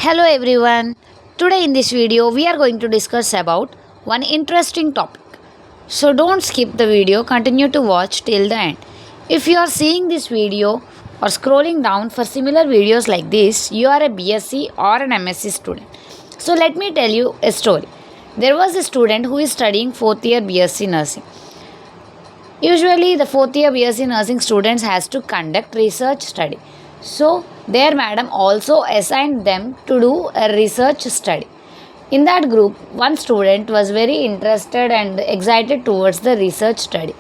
Hello everyone. Today in this video we are going to discuss about one interesting topic. So don't skip the video, continue to watch till the end. If you are seeing this video or scrolling down for similar videos like this, you are a BSc or an MSc student. So let me tell you a story. There was a student who is studying 4th year BSc nursing. Usually the 4th year BSc nursing students has to conduct research study. So their madam also assigned them to do a research study. In that group, one student was very interested and excited towards the research study.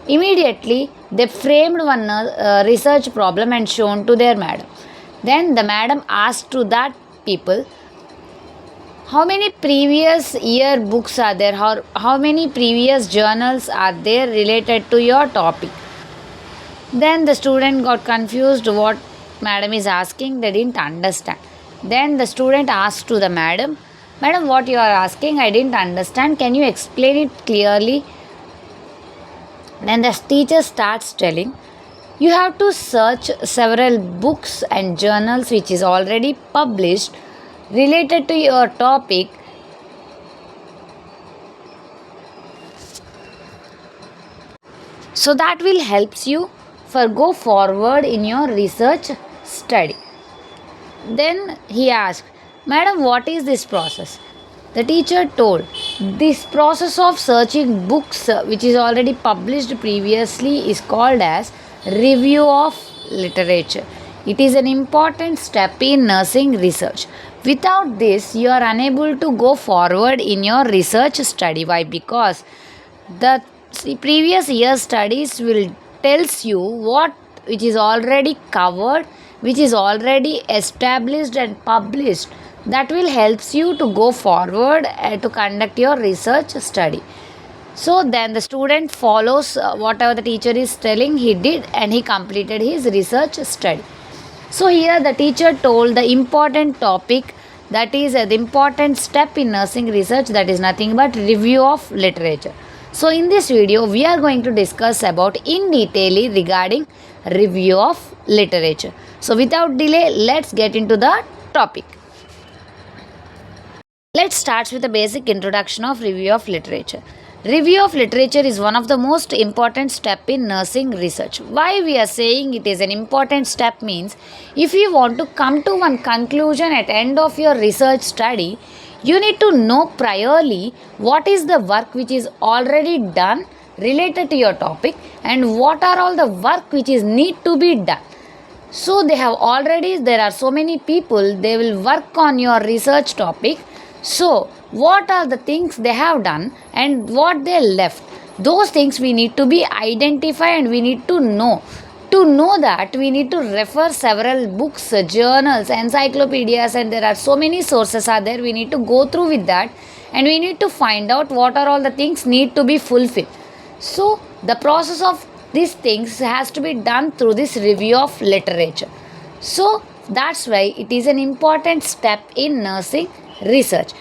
Immediately, they framed one research problem and shown to their madam. Then the madam asked to that people, how many previous year books are there, how many previous journals are there related to your topic? Then the student got confused what madam is asking, they didn't understand. Then the student asked to the madam, madam, what you are asking, I didn't understand, can you explain it clearly? Then the teacher starts telling, you have to search several books and journals which is already published related to your topic. So that will helps you for go forward in your research study. Then he asked, madam, what is this process? The teacher told, this process of searching books which is already published previously is called as review of literature. It is an important step in nursing research. Without this, you are unable to go forward in your research study. Why? Because the previous year studies will tells you what which is already covered, which is already established and published. That will helps you to go forward to conduct your research study. So then the student follows whatever the teacher is telling, he did, and he completed his research study. So here the teacher told the important topic, that is the important step in nursing research, that is nothing but review of literature. So in this video we are going to discuss about in detail regarding review of literature. So without delay, let's get into the topic. Let's start with a basic introduction of review of literature. Review of literature is one of the most important step in nursing research. Why we are saying it is an important step means, if you want to come to one conclusion at end of your research study, you need to know priorly what is the work which is already done related to your topic and what are all the work which is need to be done. So there are so many people, they will work on your research topic. So what are the things they have done and what they left? Those things we need to be identify and we need to know. To know that, we need to refer several books, journals, encyclopedias, and there are so many sources are there. We need to go through with that and we need to find out what are all the things need to be fulfilled. So the process of these things has to be done through this review of literature. So that's why it is an important step in nursing research.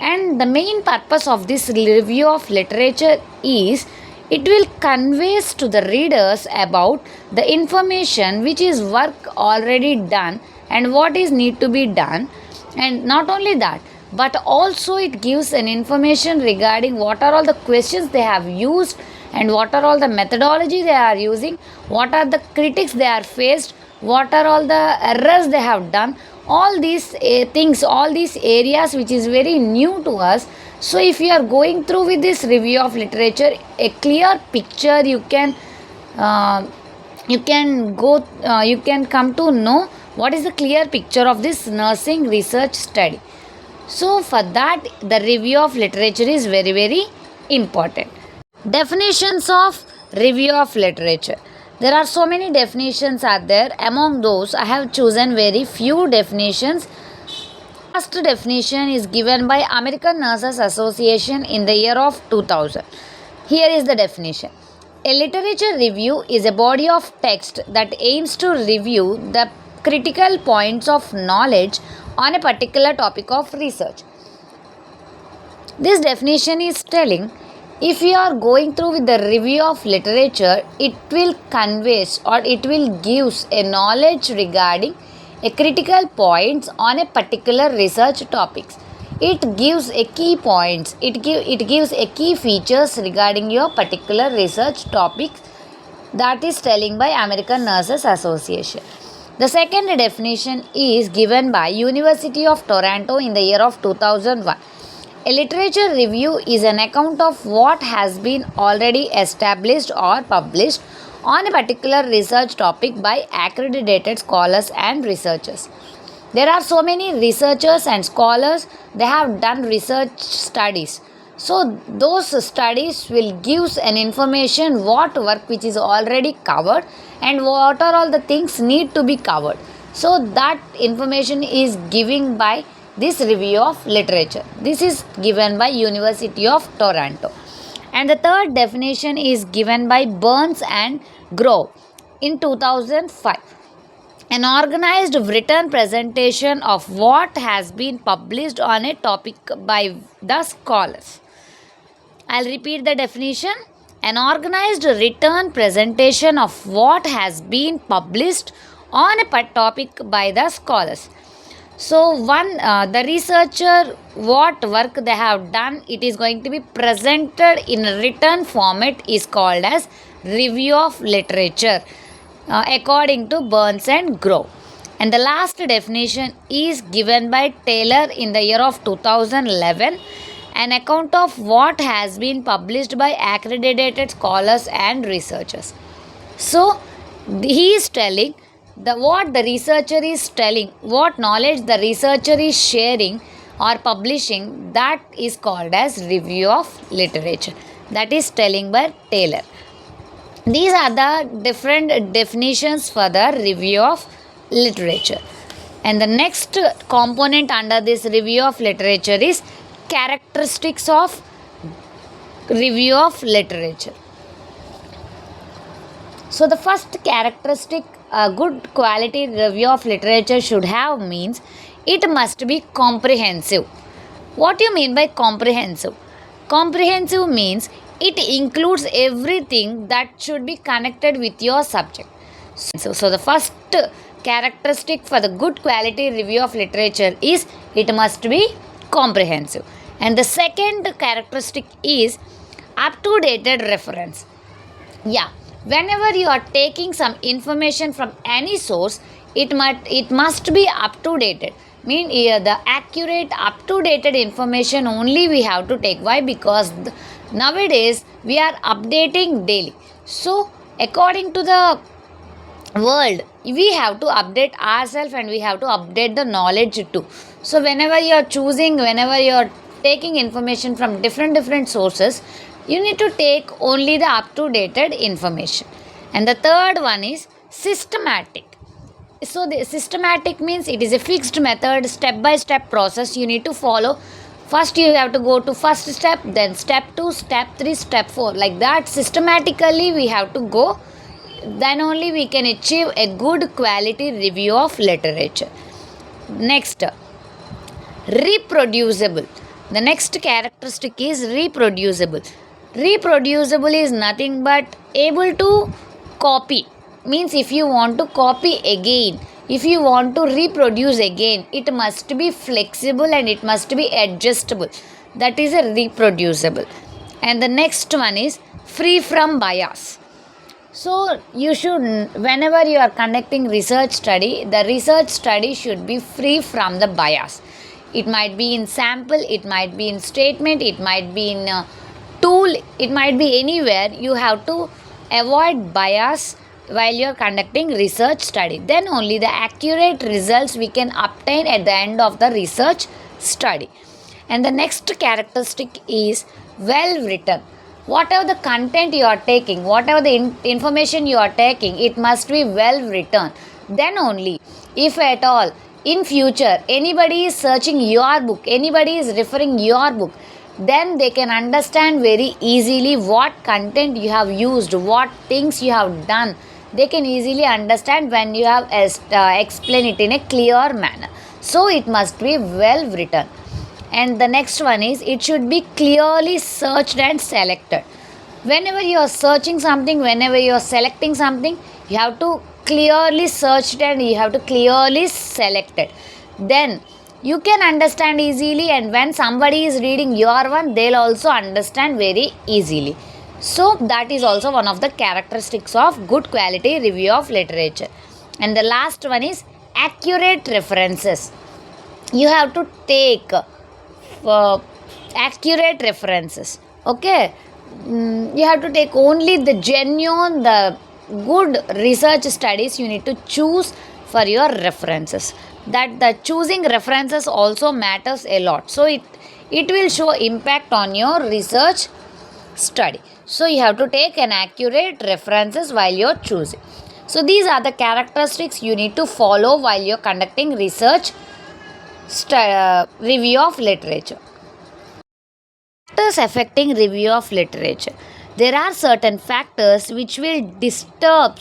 And the main purpose of this review of literature is it will conveys to the readers about the information which is work already done and what is need to be done. And not only that, but also it gives an information regarding what are all the questions they have used and what are all the methodology they are using, what are the critics they are faced, what are all the errors they have done, all these things, all these areas which is very new to us. So if you are going through with this review of literature, a clear picture you can come to know what is the clear picture of this nursing research study. So for that, the review of literature is very, very important. Definitions of review of literature. There are so many definitions are there. Among those, I have chosen very few definitions. First definition is given by American Nurses Association in the year of 2000. Here is the definition. A literature review is a body of text that aims to review the critical points of knowledge on a particular topic of research. This definition is telling, if you are going through with the review of literature, it will convey or it will gives a knowledge regarding a critical points on a particular research topics. It gives a key points. It gives a key features regarding your particular research topic, that is telling by American Nurses Association. The second definition is given by University of Toronto in the year of 2001. A literature review is an account of what has been already established or published on a particular research topic by accredited scholars and researchers. There are so many researchers and scholars, they have done research studies. So those studies will give an information what work which is already covered and what are all the things need to be covered. So that information is given by this review of literature. This is given by University of Toronto. And the third definition is given by Burns and Grove in 2005. An organized written presentation of what has been published on a topic by the scholars. I'll repeat the definition. An organized written presentation of what has been published on a topic by the scholars. So the researcher, what work they have done, it is going to be presented in a written format, is called as review of literature, according to Burns and Grove. And the last definition is given by Taylor in the year of 2011, an account of what has been published by accredited scholars and researchers. So he is telling what the researcher is telling, what knowledge the researcher is sharing or publishing, that is called as review of literature. That is telling by Taylor. These are the different definitions for the review of literature. And the next component under this review of literature is characteristics of review of literature. So the first characteristic a good quality review of literature should have means it must be comprehensive. What do you mean by comprehensive? Comprehensive means it includes everything that should be connected with your subject. So the first characteristic for the good quality review of literature is it must be comprehensive. And the second characteristic is up-to-date reference. Yeah, whenever you are taking some information from any source, it must be up-to-date. The accurate up-to-date information only we have to take. Why? Because nowadays we are updating daily. So according to the world, we have to update ourselves and we have to update the knowledge too. So whenever you are taking information from different sources, you need to take only the up-to-date information. And the third one is systematic. So the systematic means it is a fixed method, step-by-step process you need to follow. First you have to go to first step, then step 2, step 3, step 4. Like that systematically we have to go. Then only we can achieve a good quality review of literature. Next, reproducible. The next characteristic is reproducible. Reproducible is nothing but able to copy. Means if you want to copy again, if you want to reproduce again, it must be flexible and it must be adjustable. That is a reproducible. And the next one is free from bias. So you should, whenever you are conducting research study, the research study should be free from the bias. It might be in sample, it might be in statement, it might be in tool, it might be anywhere. You have to avoid bias while you are conducting research study. Then only the accurate results we can obtain at the end of the research study. And the next characteristic is well written. Whatever the content you are taking, whatever the information you are taking, it must be well written. Then only, if at all in future anybody is searching your book, anybody is referring your book, then they can understand very easily what content you have used, what things you have done. They can easily understand when you have explained it in a clear manner. So it must be well written. And the next one is it should be clearly searched and selected. Whenever you are searching something, whenever you are selecting something, you have to clearly search it and you have to clearly select it. Then you can understand easily, and when somebody is reading your one, they'll also understand very easily. So that is also one of the characteristics of good quality review of literature. And the last one is accurate references. You have to take accurate references. Okay. You have to take only the genuine, the good research studies you need to choose for your references. That the choosing references also matters a lot. So it will show impact on your research study. So you have to take an accurate references while you're choosing. So these are the characteristics you need to follow while you're conducting research review of literature. Factors affecting review of literature. There are certain factors which will disturb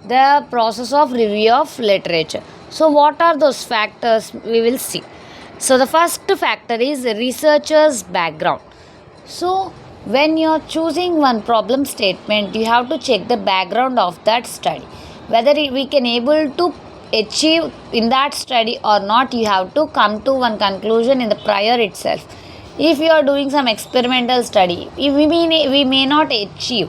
the process of review of literature. So what are those factors? We will see. So the first factor is researcher's background. So when you're choosing one problem statement, you have to check the background of that study, whether we can able to achieve in that study or not. You have to come to one conclusion in the prior itself. If you are doing some experimental study, we may not achieve,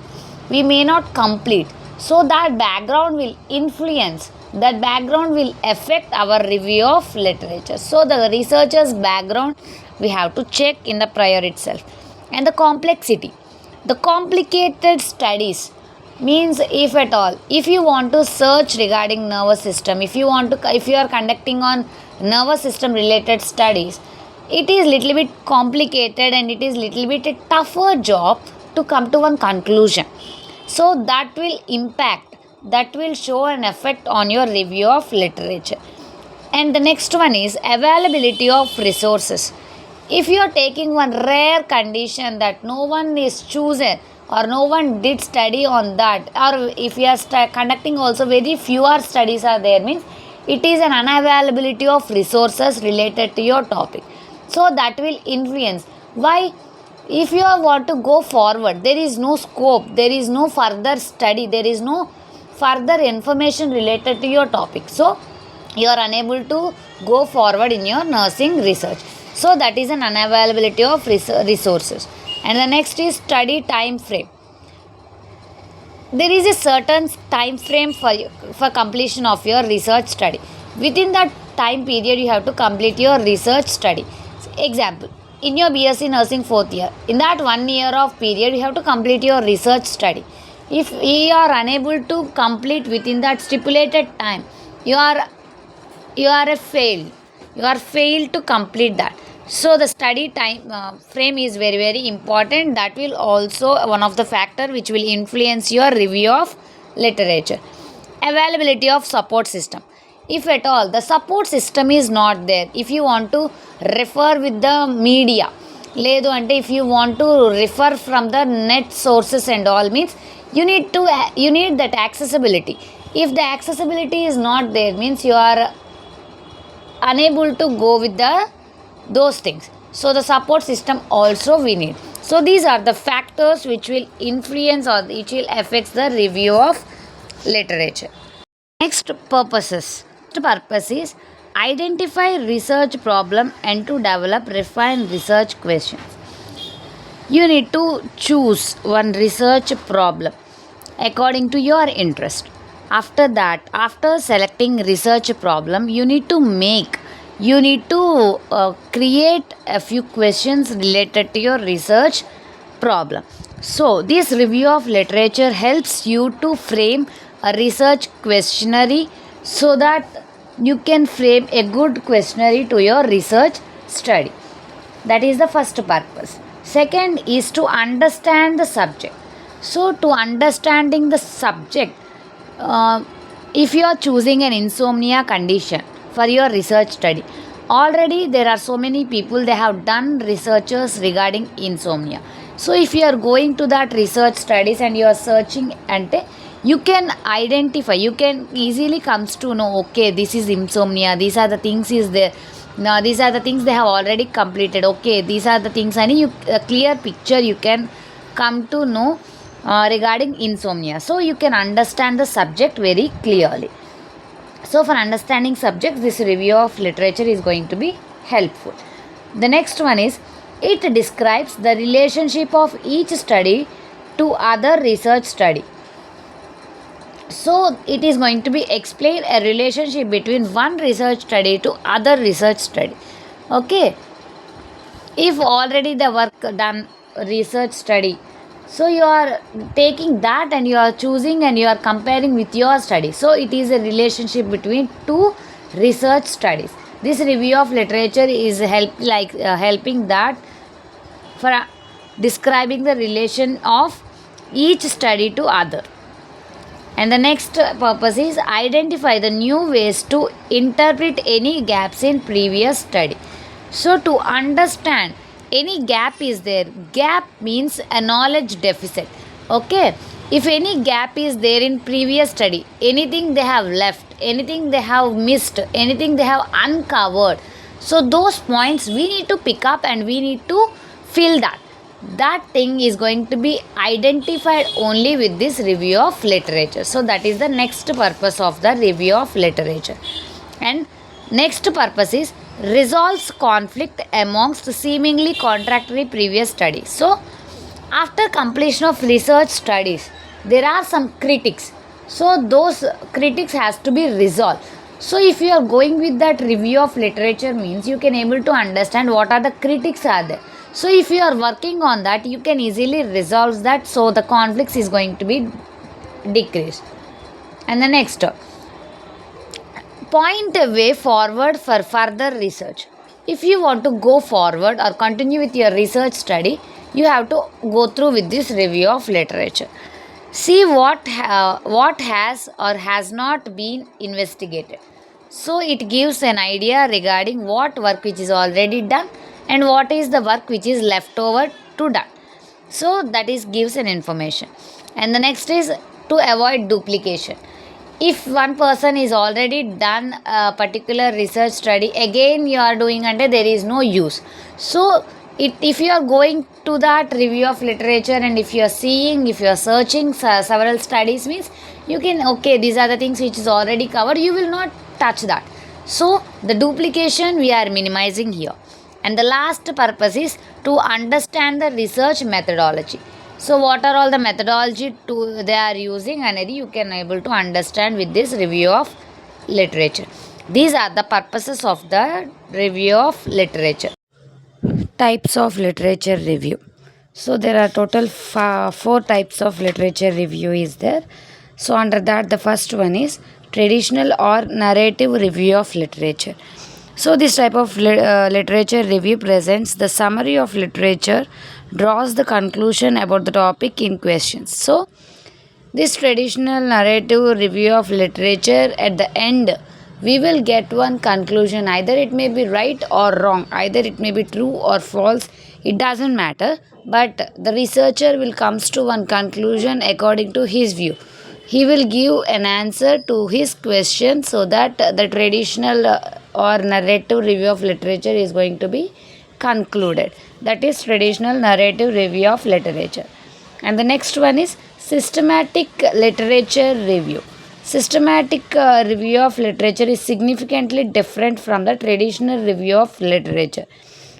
we may not complete, so that background will influence, that background will affect our review of literature. So the researcher's background we have to check in the prior itself. And the complexity, the complicated studies means, if at all, if you want to search regarding nervous system, if you are conducting on nervous system related studies, it is little bit complicated and it is little bit a tougher job to come to one conclusion. So that will impact, that will show an effect on your review of literature. And the next one is availability of resources. If you are taking one rare condition that no one is chosen or no one did study on that, or if you are conducting also very fewer studies are there, means it is an unavailability of resources related to your topic. So that will influence. Why? If you want to go forward, there is no scope, there is no further study, there is no further information related to your topic. So you are unable to go forward in your nursing research. So that is an unavailability of resources. And the next is study time frame. There is a certain time frame for completion of your research study. Within that time period, you have to complete your research study. Example, in your BSc nursing 4th year, in that 1 year of period, you have to complete your research study. If you are unable to complete within that stipulated time, you are a failed. You are failed to complete that. So the study time frame is very very important. That will also one of the factor which will influence your review of literature. Availability of support system. If at all the support system is not there, if you want to refer with the media, లేదు అంటే if you want to refer from the net sources and all, means you need that accessibility. If the accessibility is not there, means you are unable to go with those things. So the support system also we need. So these are the factors which will influence or which will affect the review of literature. Next purpose is identify research problem and to develop refined research questions. You need to choose one research problem according to your interest. After that, after selecting research problem, you need to create a few questions related to your research problem. So this review of literature helps you to frame a research questionnaire so that you can frame a good questionnaire to your research study. That is the first purpose. Second is to understand the subject. So to understanding the subject, if you are choosing an insomnia condition for your research study, already there are so many people, they have done researches regarding insomnia. So if you are going to that research studies and you are searching, and you can identify, you can easily comes to know, okay, this is insomnia, these are the things is there, now these are the things they have already completed, okay, these are the things, and you a clear picture you can come to know regarding insomnia. So you can understand the subject very clearly. So for understanding subjects, this review of literature is going to be helpful. The next one is, it describes the relationship of each study to other research study. So it is going to be explain a relationship between one research study to other research study. Okay, if already the work done research study, so you are taking that and you are choosing and you are comparing with your study. So it is a relationship between two research studies. This review of literature is helping that for describing the relation of each study to other. And the next purpose is identify the new ways to interpret any gaps in previous study. So to understand any gap is there, gap means a knowledge deficit. Okay, if any gap is there in previous study, anything they have left, anything they have missed, anything they have uncovered, so those points we need to pick up and we need to fill that thing is going to be identified only with this review of literature. So that is the next purpose of the review of literature. And next purpose is resolves conflict amongst seemingly contradictory previous studies. So after completion of research studies, there are some critics. So those critics has to be resolved. So if you are going with that review of literature means you can able to understand what are the critics are there. So if you are working on that, you can easily resolve that, so the conflicts is going to be decreased. And the next point a way forward for further research. If you want to go forward or continue with your research study, you have to go through with this review of literature. See what has or has not been investigated. So it gives an idea regarding what work which is already done and what is the work which is left over to done. So that is gives an information. And the next is to avoid duplication. If one person is already done a particular research study, again you are doing under, there is no use. So if you are going to that review of literature and if you are seeing, if you are searching several studies means you can, okay, these are the things which is already covered, you will not touch that. So the duplication we are minimizing here. And the last purpose is to understand the research methodology. So what are all the methodology they are using, and you can able to understand with this review of literature. These are the purposes of the review of literature. Types of literature review. So there are total 4 types of literature review is there. So under that, the first one is traditional or narrative review of literature. So this type of literature review presents the summary of literature, draws the conclusion about the topic in question. So this traditional narrative review of literature, at the end we will get one conclusion. Either it may be right or wrong, either it may be true or false, it doesn't matter, but the researcher will comes to one conclusion according to his view. He will give an answer to his question, so that the traditional or narrative review of literature is going to be concluded. That is traditional narrative review of literature. And the next one is systematic literature review. Systematic review of literature is significantly different from the traditional review of literature.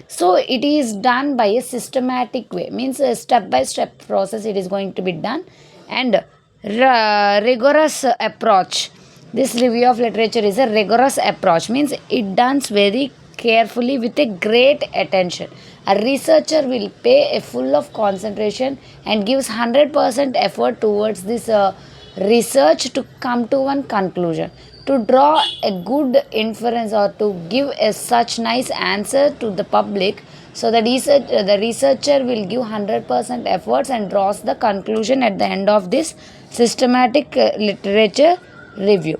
So it is done by a systematic way, means a step by step process it is going to be done, and rigorous approach. This review of literature is a rigorous approach, means it done very carefully with a great attention. A researcher will pay a full of concentration and gives 100% effort towards this research to come to one conclusion, to draw a good inference or to give a such nice answer to the public. So the researcher will give 100% efforts and draws the conclusion at the end of this systematic literature review.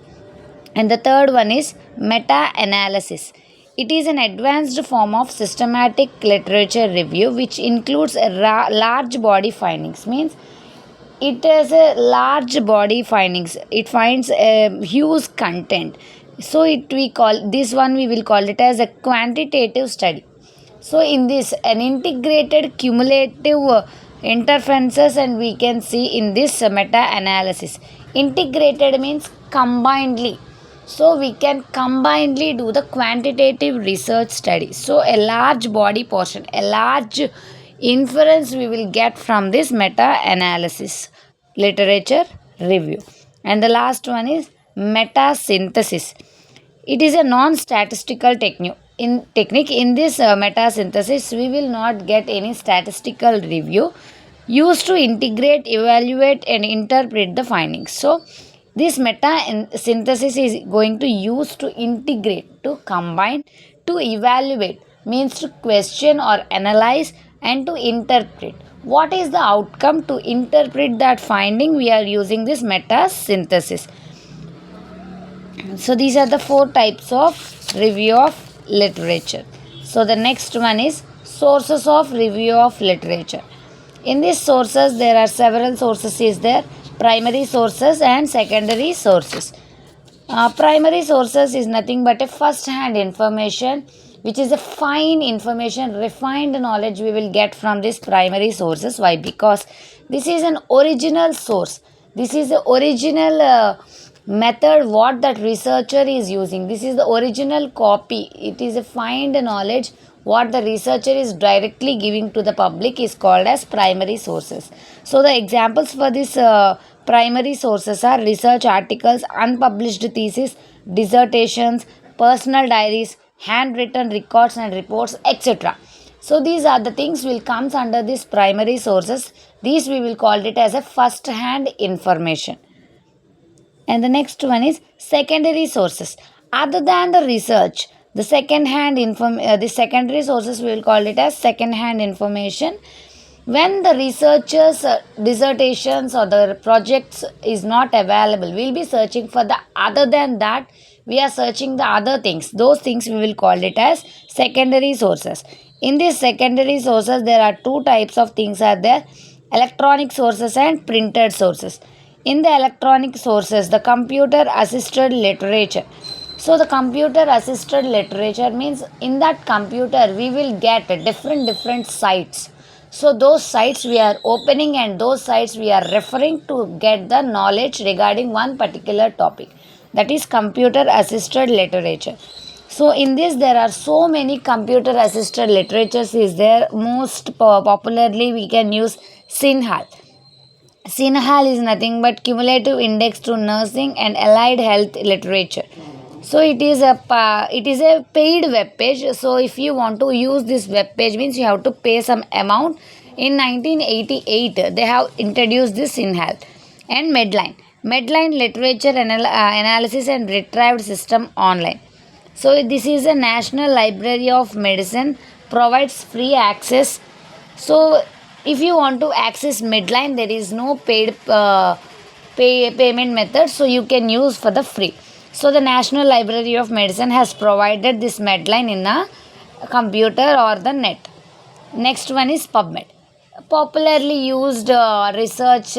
And the third one is meta-analysis. It is an advanced form of systematic literature review which includes a large body findings, means it has a large body findings, it finds a huge content. So we will call it as a quantitative study. So in this, an integrated cumulative interferences, and we can see in this meta-analysis. Integrated means combinedly. So we can combinedly do the quantitative research study. So a large body portion, a large inference we will get from this meta-analysis, literature review. And the last one is meta-synthesis. It is a non-statistical technique. In this meta-synthesis, we will not get any statistical review used to integrate, evaluate, and interpret the findings. So, this meta-synthesis is going to use to integrate, to combine, to evaluate, means to question or analyze, and to interpret. What is the outcome? To interpret that finding, we are using this meta-synthesis. So these are the four types of review of literature. So the next one is sources of review of literature. In these sources there are several sources is there, primary sources and secondary sources. Primary sources is nothing but a first hand information, which is a fine information, refined knowledge we will get from these primary sources. Why? Because this is an original source. This is the original method what that researcher is using. This is the original copy. It is a find knowledge what the researcher is directly giving to the public is called as primary sources. So the examples for this primary sources are research articles, unpublished thesis, dissertations, personal diaries, handwritten records and reports, etc. So these are the things will comes under this primary sources. These we will call it as a first hand information. And the next one is secondary sources. Other than the research, the the secondary sources we will call it as second hand information. When the researchers dissertations or the projects is not available, we will be searching for the other than that. We are searching the other things. Those things we will call it as secondary sources. In these secondary sources, there are two types of things are there: electronic sources and printed sources. In the electronic sources, the computer assisted literature. So the computer assisted literature means in that computer we will get different sites. So those sites we are opening and those sites we are referring to get the knowledge regarding one particular topic. That is computer assisted literature. So in this there are so many computer assisted literatures is there. Most popularly we can use Sinhal. Sinhal is nothing but cumulative index to nursing and allied health literature. So it is a paid web page. So if you want to use this web page means you have to pay some amount. In 1988 they have introduced this Sinhal. And Medline literature analysis and retrieved system online. So this is a National Library of Medicine, provides free access. So if you want to access Medline, there is no paid payment method, so you can use for the free. So the National Library of Medicine has provided this Medline in a computer or the net. Next one is PubMed. Popularly used research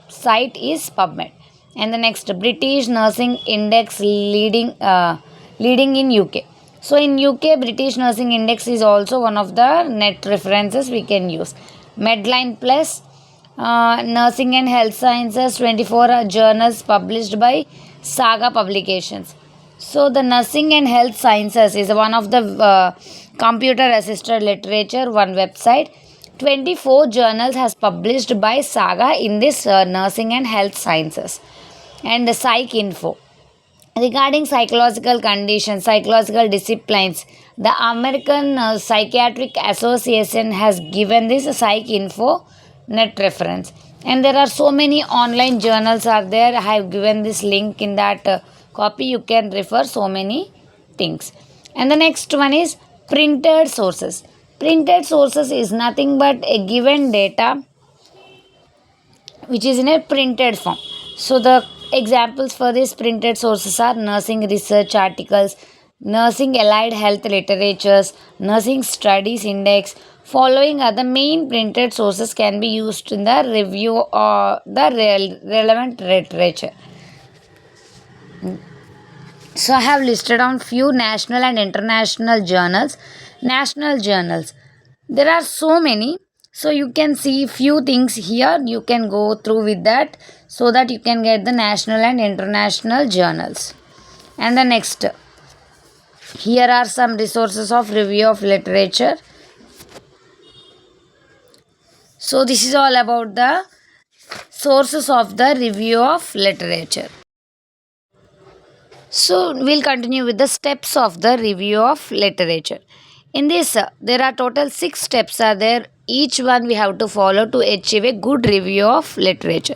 site is PubMed. And the next, British Nursing Index leading in UK. So in UK, British Nursing Index is also one of the net references we can use. Medline Plus, Nursing and Health Sciences, 24 journals published by Saga Publications. So the Nursing and Health Sciences is one of the computer assisted literature one website. 24 journals has published by Saga in this Nursing and Health Sciences. And the Psych Info. Regarding psychological conditions, psychological disciplines, the American Psychiatric Association has given this Psych Info net reference. And there are so many online journals are there. I have given this link in that copy. You can refer so many things. And the next one is printed sources. Printed sources is nothing but a given data which is in a printed form. So the examples for these printed sources are nursing research articles, nursing allied health literatures, nursing studies index. Following other main printed sources can be used in the review or the relevant literature. So I have listed on few national and international journals. National journals. There are so many. So you can see few things here, you can go through with that so that you can get the national and international journals. And the next, here are some resources of review of literature. So this is all about the sources of the review of literature. So we'll continue with the steps of the review of literature. In this, there are total 6 steps are there. Each one we have to follow to achieve a good review of literature.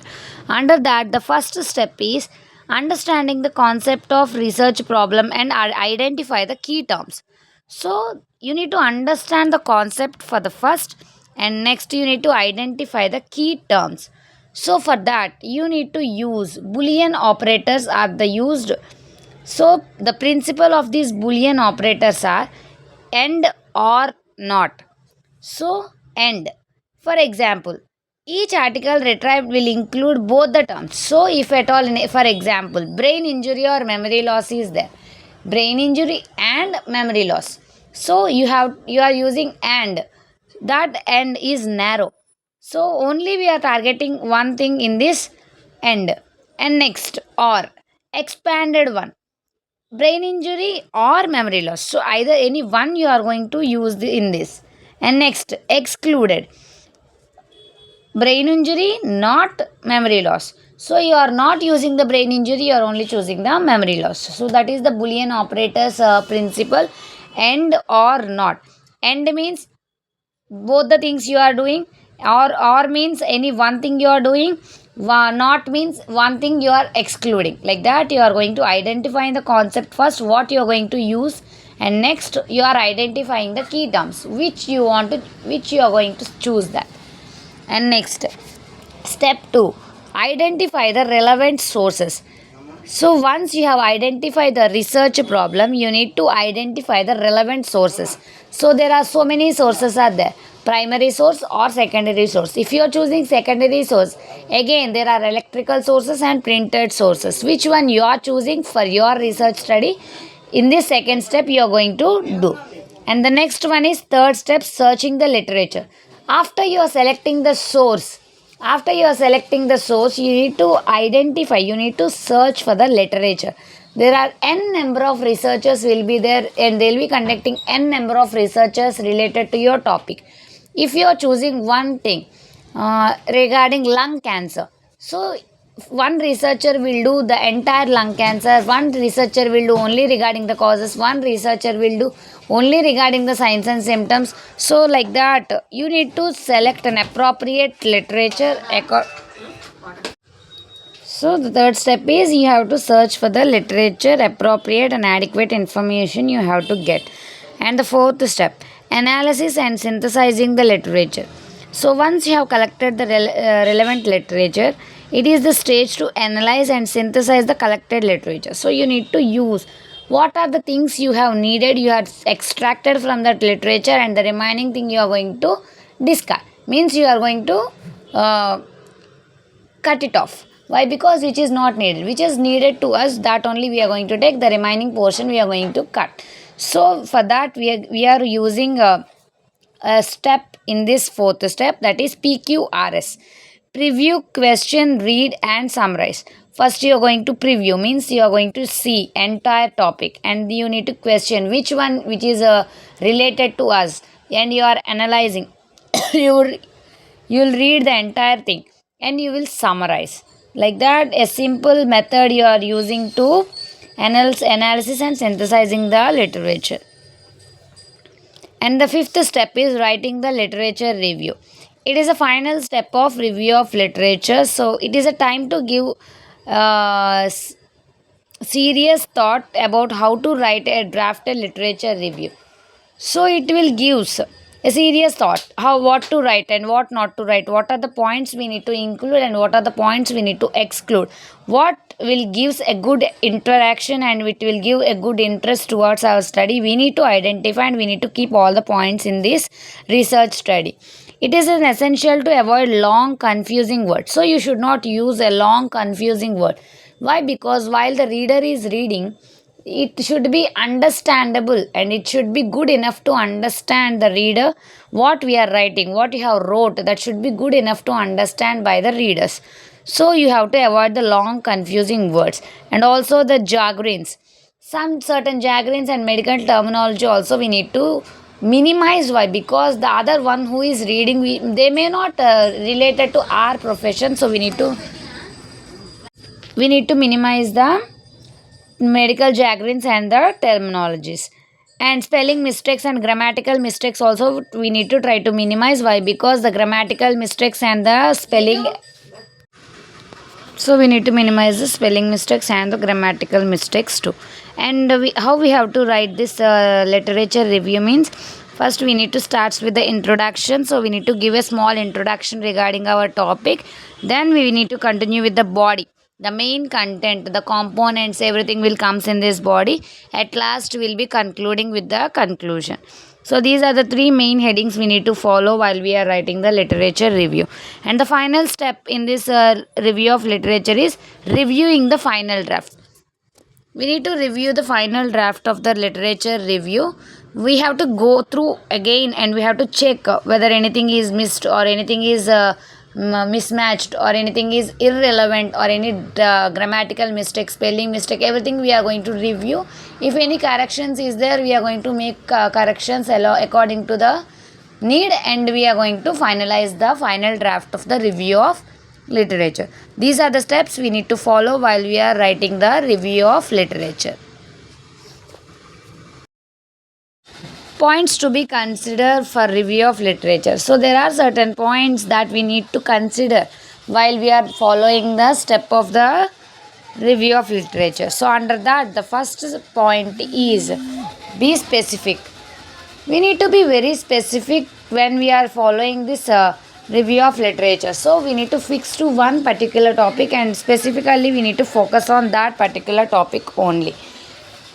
Under that, the first step is understanding the concept of research problem and identify the key terms. So you need to understand the concept for the first, and next you need to identify the key terms. So for that you need to use boolean operators are the used. So the principle of these boolean operators are and or not. So and, for example, each article retrieved will include both the terms. So if at all, for example, brain injury or memory loss is there, brain injury and memory loss. So you are using and, that and is narrow. So only we are targeting one thing in this and. And next, or expanded one, brain injury or memory loss. So either any one you are going to use in this. And next, excluded, brain injury not memory loss. So you are not using the brain injury, you are only choosing the memory loss. So that is the boolean operators principle. And or not, and means both the things you are doing, or means any one thing you are doing, not means one thing you are excluding. Like that you are going to identify the concept first what you are going to use, and next you are identifying the key terms which you want to, which you are going to choose that. And next, step 2, identify the relevant sources. So once you have identified the research problem, you need to identify the relevant sources. So there are so many sources are there, primary source or secondary source. If you are choosing secondary source, again there are electrical sources and printed sources. Which one you are choosing for your research study? In this second step you are going to do. And the next one is third step, searching the literature. After you are selecting the source, after you are selecting the source, you need to identify, you need to search for the literature. There are n number of researchers will be there, and they will be conducting n number of researchers related to your topic. If you are choosing one thing regarding lung cancer, so one researcher will do the entire lung cancer, one researcher will do only regarding the causes, one researcher will do only regarding the signs and symptoms. So like that you need to select an appropriate literature. So the third step is you have to search for the literature, appropriate and adequate information you have to get. And the fourth step, analysis and synthesizing the literature. So once you have collected the relevant literature, it is the stage to analyze and synthesize the collected literature. So you need to use what are the things you have needed, you have extracted from that literature, and the remaining thing you are going to discard. Means you are going to cut it off. Why? Because which is not needed, which is needed to us, that only we are going to take, the remaining portion we are going to cut. So for that we are using a step in this fourth step, that is PQRS, preview, question, read and summarize. First you are going to preview, means you are going to see entire topic, and you need to question which one which is related to us, and you are analyzing. you will read the entire thing and you will summarize. Like that, a simple method you are using to analysis and synthesizing the literature. And the fifth step is writing the literature review. It is a final step of review of literature. So it is a time to give serious thought about how to write a drafted literature review. So it will gives a serious thought how, what to write and what not to write, what are the points we need to include and what are the points we need to exclude, what will gives a good interaction and it will give a good interest towards our study. We need to identify and we need to keep all the points in this research study. It is an essential to avoid long confusing words. So you should not use a long confusing word. Why? Because while the reader is reading, it should be understandable and it should be good enough to understand the reader what we are writing, what you have wrote, that should be good enough to understand by the readers. So you have to avoid the long confusing words and also the jargons. Some certain jargons and medical terminology also we need to minimize. Why? Because the other one who is reading, they may not related to our profession, so we need to minimize the medical jargons and the terminologies. And spelling mistakes and grammatical mistakes also we need to try to minimize. Why? Because the grammatical mistakes and the spelling, so we need to minimize the spelling mistakes and the grammatical mistakes too. And how we have to write this literature review means, first we need to start with the introduction. So we need to give a small introduction regarding our topic. Then we need to continue with the body, the main content, the components, everything will comes in this body. At last we'll be concluding with the conclusion. So these are the three main headings we need to follow while we are writing the literature review. And the final step in this review of literature is reviewing the final draft. We need to review the final draft of the literature review. We have to go through again and we have to check whether anything is missed or anything is mismatched or anything is irrelevant or any grammatical mistake, spelling mistake, everything we are going to review. If any corrections is there, we are going to make corrections according to the need, and we are going to finalize the final draft of the review of literature. These are the steps we need to follow while we are writing the review of literature. Points to be considered for review of literature. So there are certain points that we need to consider while we are following the step of the review of literature. So under that, the first point is be specific. We need to be very specific when we are following this review of literature. So we need to fix to one particular topic and specifically we need to focus on that particular topic only.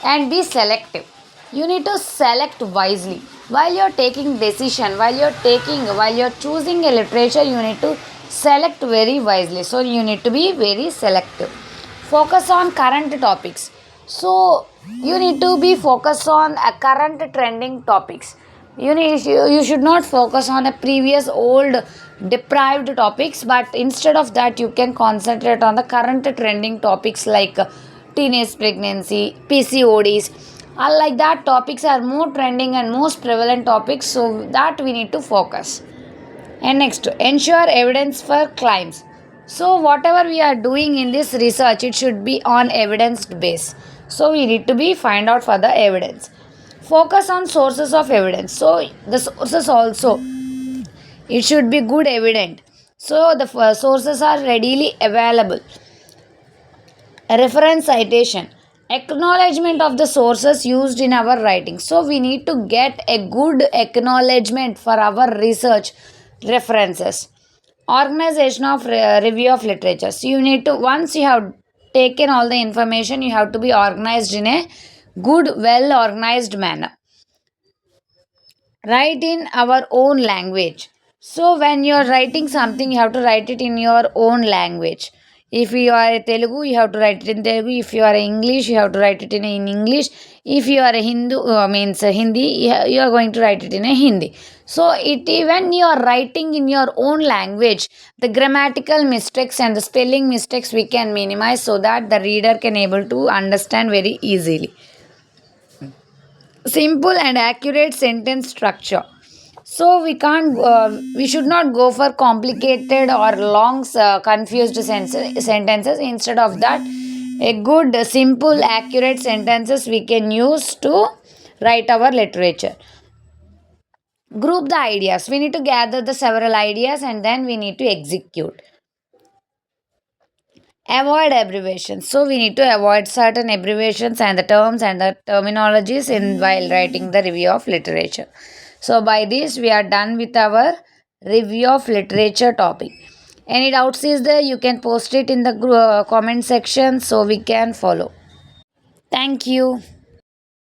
And be selective. You need to select wisely while you're taking decision, while you're choosing a literature. You need to select very wisely. So you need to be very selective. Focus on current topics. So you need to be focused on a current trending topics. You should not focus on a previous old deprived topics, but instead of that you can concentrate on the current trending topics like teenage pregnancy, PCODs. Like that topics are more trending and most prevalent topics, so that we need to focus. And next, ensure evidence for claims. So whatever we are doing in this research, it should be on evidence base. So we need to be find out for the evidence. Focus on sources of evidence. So the sources also, it should be good evident. So the sources are readily available. Reference citation. Acknowledgement of the sources used in our writing. So we need to get a good acknowledgement for our research references. Organization of review of literature. So you need to, once you have taken all the information, you have to be organized in a good, well organized manner. Write in our own language. So when you are writing something, you have to write it in your own language. If you are a Telugu, you have to write it in Telugu. If you are a English, you have to write it in English. If you are a Hindu, means Hindi, you are going to write it in a Hindi. So when you are writing in your own language, the grammatical mistakes and the spelling mistakes we can minimize so that the reader can able to understand very easily. Simple and accurate sentence structure. So we should not go for complicated or long confused sentences. Instead of that, a good simple accurate sentences we can use to write our literature. Group the ideas. We need to gather the several ideas and then we need to execute. Avoid abbreviations. So we need to avoid certain abbreviations and the terms and the terminologies in while writing the review of literature. So by this we are done with our review of literature topic. Any doubts is there, you can post it in the comment section so we can follow. Thank you.